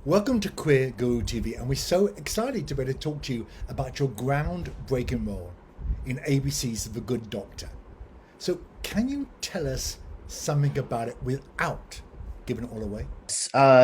Welcome to Queerguru TV, and we're so excited to be able to talk to you about your groundbreaking role in ABC's The Good Doctor. So, can you tell us something about it without giving it all away?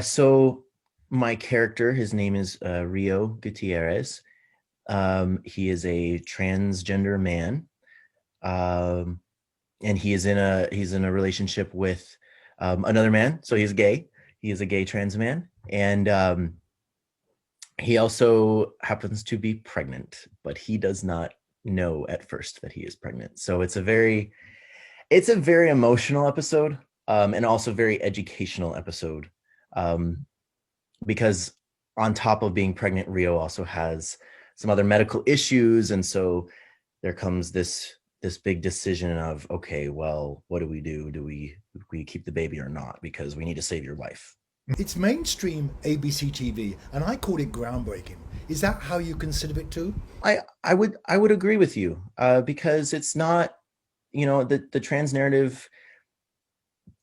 So my character, his name is Rio Gutierrez. He is a transgender man, and he's in a relationship with another man. So he's gay. He is a gay trans man, and he also happens to be pregnant, but he does not know at first that he is pregnant. So it's a very emotional episode, and also very educational episode, um, because on top of being pregnant, Rio also has some other medical issues, and so there comes this big decision of, okay, well, what do we do? Do we keep the baby or not? Because we need to save your life. It's mainstream ABC TV, and I called it groundbreaking. Is that how you consider it too? I would agree with you, because it's not, the trans narrative.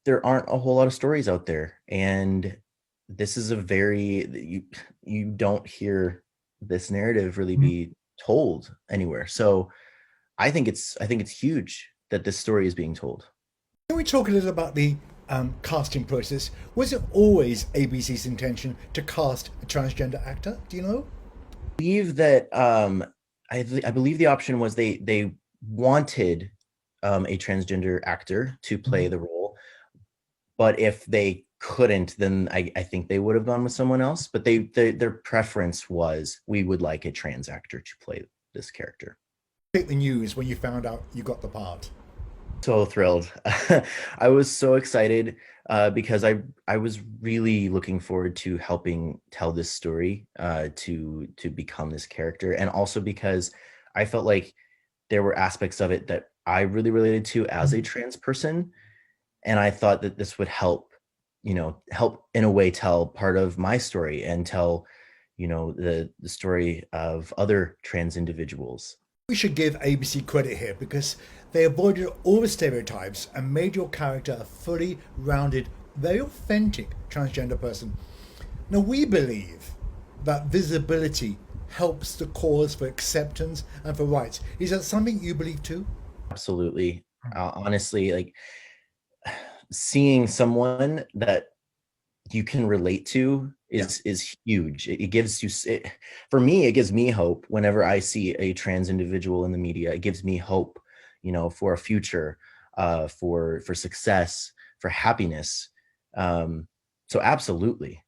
There aren't a whole lot of stories out there, and this is a very you don't hear this narrative really be told anywhere. So I think it's huge that this story is being told. Can we talk a little about the casting process? Was it always ABC's intention to cast a transgender actor? Do you know? I believe that I believe the option was they wanted a transgender actor to play the role, but if they couldn't, then I think they would have gone with someone else. But their preference was, we would like a trans actor to play this character. Take the news when you found out you got the part. So thrilled. I was so excited, because I was really looking forward to helping tell this story, to become this character, and also because I felt like there were aspects of it that I really related to as a trans person, and I thought that this would help in a way tell part of my story, and tell the story of other trans individuals. We should give ABC credit here because they avoided all the stereotypes and made your character a fully rounded, very authentic transgender person. Now, we believe that visibility helps the cause for acceptance and for rights. Is that something you believe too? Absolutely. Honestly, like, seeing someone that you can relate to Yeah. is huge. It gives you for me, it gives me hope whenever I see a trans individual in the media. It gives me hope, for a future, for success, for happiness. So absolutely.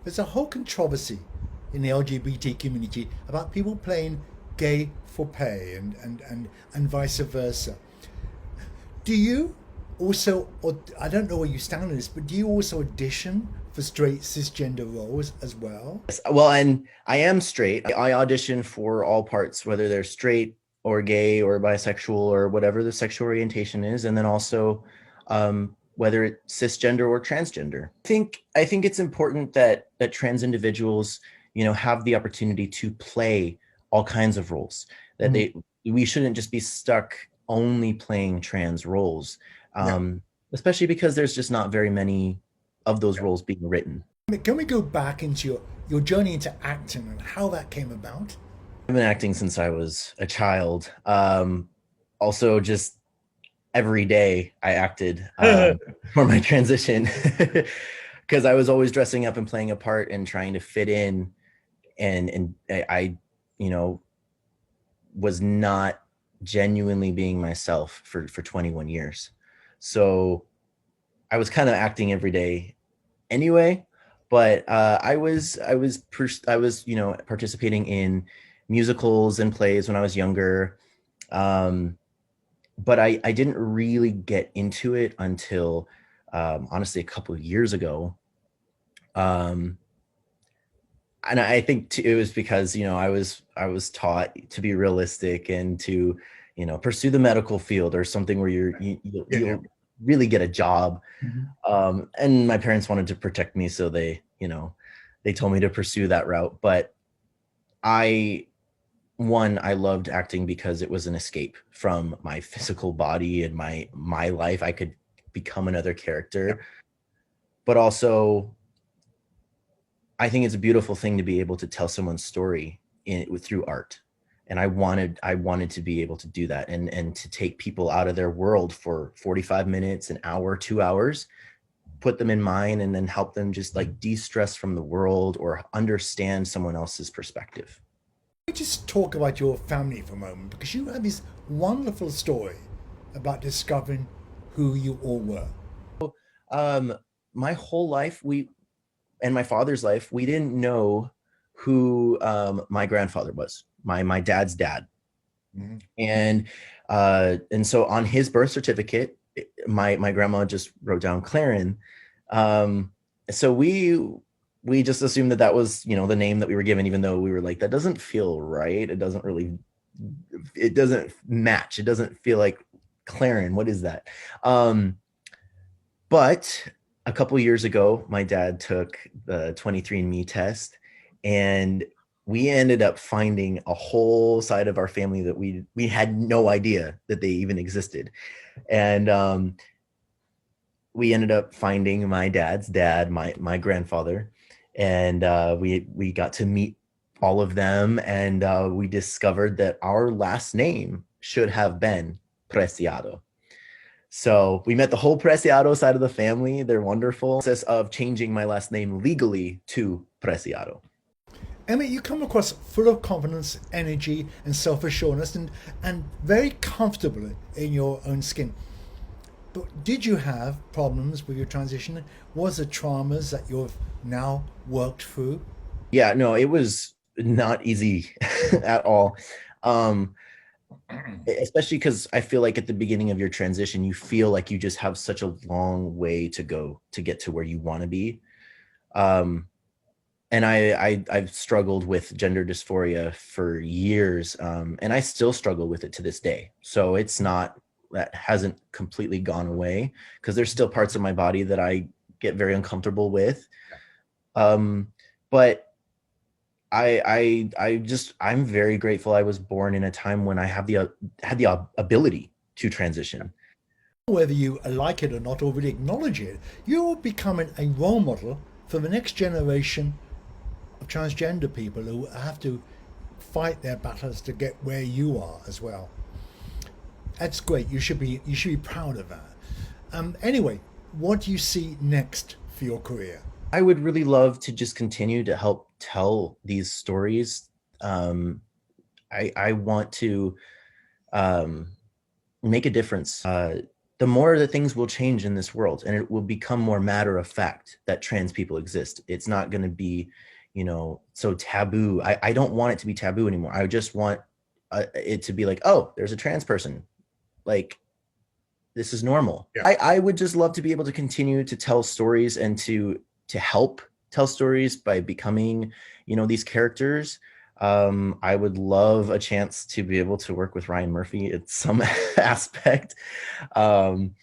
There's a whole controversy in the LGBT community about people playing gay for pay and vice versa. Do you also, or I don't know where you stand on this, but do you also audition for straight cisgender roles as well? Yes, well, and I am straight. I audition for all parts, whether they're straight or gay or bisexual or whatever the sexual orientation is, and then also, whether it's cisgender or transgender. I think it's important that trans individuals, have the opportunity to play all kinds of roles. That Mhm. we shouldn't just be stuck only playing trans roles, Yeah. especially because there's just not very many of those roles being written. Can we go back into your journey into acting and how that came about? I've been acting since I was a child. Also, just every day I acted, for my transition, because I was always dressing up and playing a part and trying to fit in, and I, you know, was not genuinely being myself for 21 years. So I was kind of acting every day anyway, but I was participating in musicals and plays when I was younger, but I didn't really get into it until, honestly, a couple of years ago. um, and I think it was because, I was taught to be realistic and to, pursue the medical field or something where Yeah. you'll really get a job. Mhm. And my parents wanted to protect me, so they told me to pursue that route. But I I loved acting because it was an escape from my physical body and my life. I could become another Yeah. character, but also I think it's a beautiful thing to be able to tell someone's story through art. And I wanted to be able to do that, and to take people out of their world for 45 minutes, an hour, 2 hours, put them in mine, and then help them just like de-stress from the world or understand someone else's perspective. Let me just talk about your family for a moment, because you had this wonderful story about discovering who you all were. My whole life, and my father's life, we didn't know who my grandfather was, my dad's dad. Mm-hmm. And so on his birth certificate, my grandma just wrote down Claren. So we just assumed that was, the name that we were given, even though we were like, that doesn't feel right. It doesn't match. It doesn't feel like Claren. What is that? But a couple years ago, my dad took the 23andMe test, and we ended up finding a whole side of our family that we had no idea that they even existed. And we ended up finding my dad's dad, my grandfather, and we got to meet all of them, and we discovered that our last name should have been Preciado. So we met the whole Preciado side of the family. They're wonderful. Process of changing my last name legally to Preciado. Emmett, you come across full of confidence, energy, and self-assurance, and very comfortable in your own skin. But did you have problems with your transition? Was it traumas that you've now worked through? Yeah, no, it was not easy at all. Especially because I feel like at the beginning of your transition, you feel like you just have such a long way to go to get to where you want to be. And I've struggled with gender dysphoria for years, and I still struggle with it to this day. So it's not, that hasn't completely gone away, because there's still parts of my body that I get very uncomfortable with. But I'm very grateful I was born in a time when I had the ability to transition. Whether you like it or not, or really acknowledge it, you're becoming a role model for the next generation of transgender people who have to fight their battles to get where you are as well. That's great. You should be proud of that. Anyway, what do you see next for your career? I would really love to just continue to help tell these stories. I want to make a difference. The more that things will change in this world, and it will become more matter of fact that trans people exist. It's not going to be, so taboo. I don't want it to be taboo anymore. I just want it to be like, oh, there's a trans person. Like, this is normal. Yeah. I would just love to be able to continue to tell stories and to help tell stories by becoming, these characters. I would love a chance to be able to work with Ryan Murphy at some aspect. And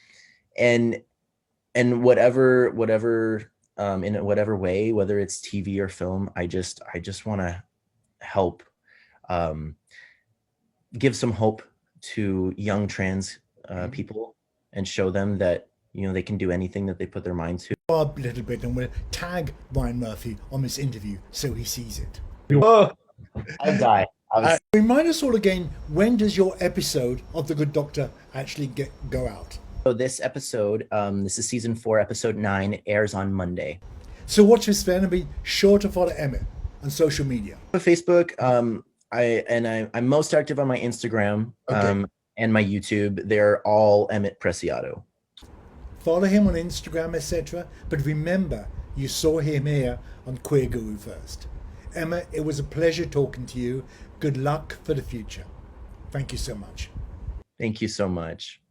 whatever, in whatever way, whether it's TV or film, I just want to help give some hope to young trans people, and show them that they can do anything that they put their mind to. A little bit, and we'll tag Ryan Murphy on this interview so he sees it. Oh, I'll die. Remind us all again, when does your episode of The Good Doctor actually go out? So this episode, this is season 4, episode 9, airs on Monday. So watch this then, and be sure to follow Emmett on social media. Facebook, I'm most active on my Instagram. Okay. And my YouTube. They're all Emmett Preciado. Follow him on Instagram, etc. But remember, you saw him here on Queerguru first. Emma, it was a pleasure talking to you. Good luck for the future. Thank you so much. Thank you so much.